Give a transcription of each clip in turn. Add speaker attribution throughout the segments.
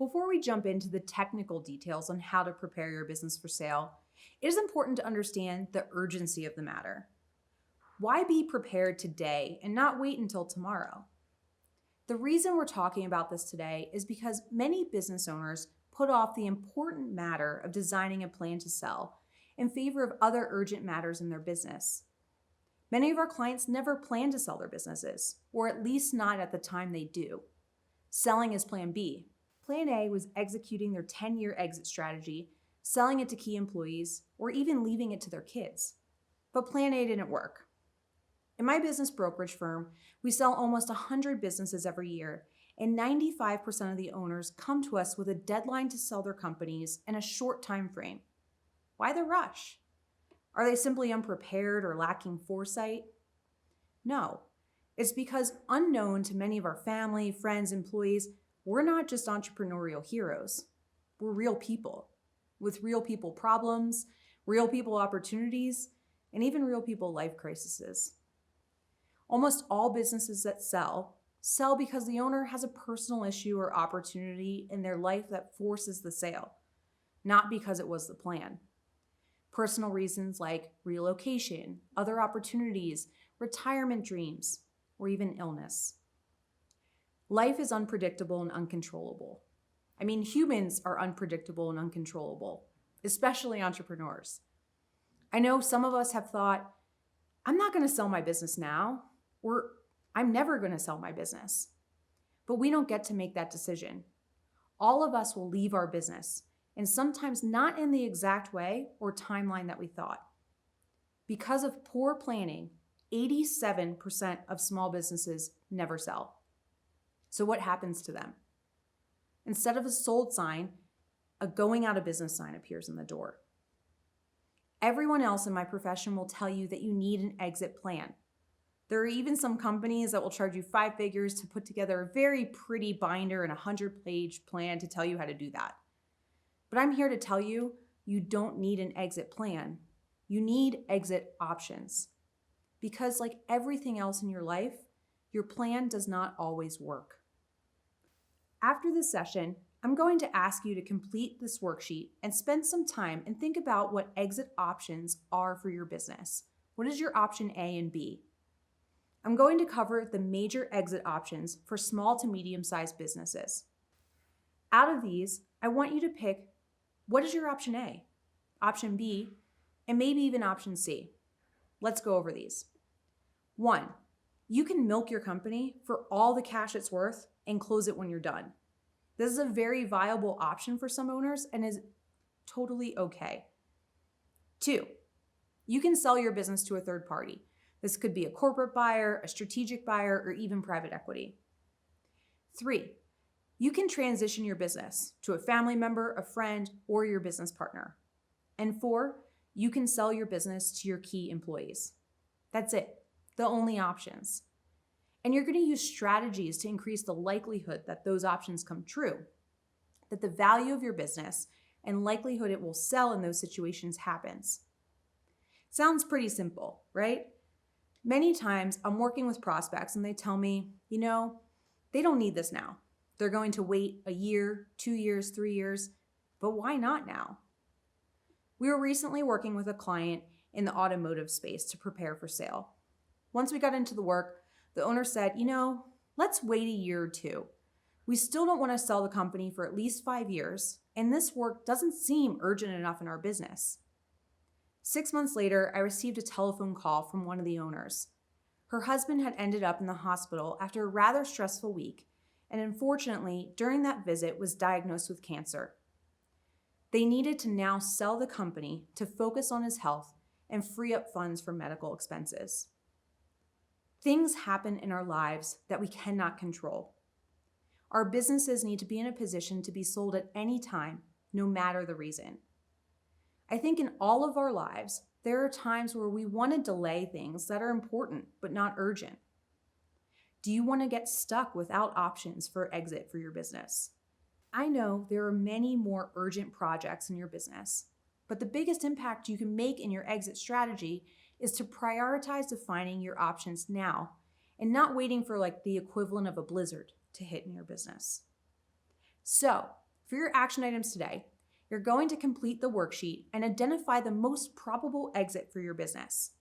Speaker 1: Before we jump into the technical details on how to prepare your business for sale, it is important to understand the urgency of the matter. Why be prepared today and not wait until tomorrow? The reason we're talking about this today is because many business owners put off the important matter of designing a plan to sell in favor of other urgent matters in their business. Many of our clients never plan to sell their businesses, or at least not at the time they do. Selling is Plan B. Plan A was executing their 10-year exit strategy, selling it to key employees, or even leaving it to their kids. But Plan A didn't work. In my business brokerage firm, we sell almost 100 businesses every year, and 95% of the owners come to us with a deadline to sell their companies in a short time frame. Why the rush? Are they simply unprepared or lacking foresight? No. It's because, unknown to many of our family, friends, employees, we're not just entrepreneurial heroes. We're real people with real people problems, real people opportunities, and even real people life crises. Almost all businesses that sell because the owner has a personal issue or opportunity in their life that forces the sale, not because it was the plan. Personal reasons like relocation, other opportunities, retirement dreams, or even illness. Life is unpredictable and uncontrollable. Humans are unpredictable and uncontrollable, especially entrepreneurs. I know some of us have thought, I'm not going to sell my business now, or I'm never going to sell my business. But we don't get to make that decision. All of us will leave our business, and sometimes not in the exact way or timeline that we thought. Because of poor planning, 87% of small businesses never sell. So what happens to them? Instead of a sold sign, a going out of business sign appears in the door. Everyone else in my profession will tell you that you need an exit plan. There are even some companies that will charge you 5 figures to put together a very pretty binder and a 100-page plan to tell you how to do that. But I'm here to tell you, you don't need an exit plan. You need exit options. Because like everything else in your life, your plan does not always work. After this session, I'm going to ask you to complete this worksheet and spend some time and think about what exit options are for your business. What is your option A and B? I'm going to cover the major exit options for small to medium-sized businesses. Out of these, I want you to pick what is your option A, option B, and maybe even option C. Let's go over these. 1, you can milk your company for all the cash it's worth and close it when you're done. This is a very viable option for some owners and is totally okay. 2, you can sell your business to a third party. This could be a corporate buyer, a strategic buyer, or even private equity. 3, you can transition your business to a family member, a friend, or your business partner. And 4, you can sell your business to your key employees. That's it, the only options. And you're going to use strategies to increase the likelihood that those options come true, that the value of your business and likelihood it will sell in those situations happens. Sounds pretty simple, right? Many times I'm working with prospects and they tell me, they don't need this now. They're going to wait a year, 2 years, 3 years, but why not now? We were recently working with a client in the automotive space to prepare for sale. Once we got into the work, the owner said, let's wait a year or 2. We still don't want to sell the company for at least 5 years, and this work doesn't seem urgent enough in our business. 6 months later, I received a telephone call from one of the owners. Her husband had ended up in the hospital after a rather stressful week, and unfortunately, during that visit, was diagnosed with cancer. They needed to now sell the company to focus on his health and free up funds for medical expenses. Things happen in our lives that we cannot control. Our businesses need to be in a position to be sold at any time, no matter the reason. I think in all of our lives, there are times where we want to delay things that are important but not urgent. Do you want to get stuck without options for exit for your business? I know there are many more urgent projects in your business, but the biggest impact you can make in your exit strategy is to prioritize defining your options now and not waiting for the equivalent of a blizzard to hit in your business. So, For your action items today, you're going to complete the worksheet and identify the most probable exit for your business.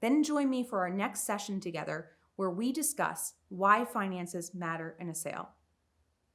Speaker 1: Then join me for our next session together where we discuss why finances matter in a sale.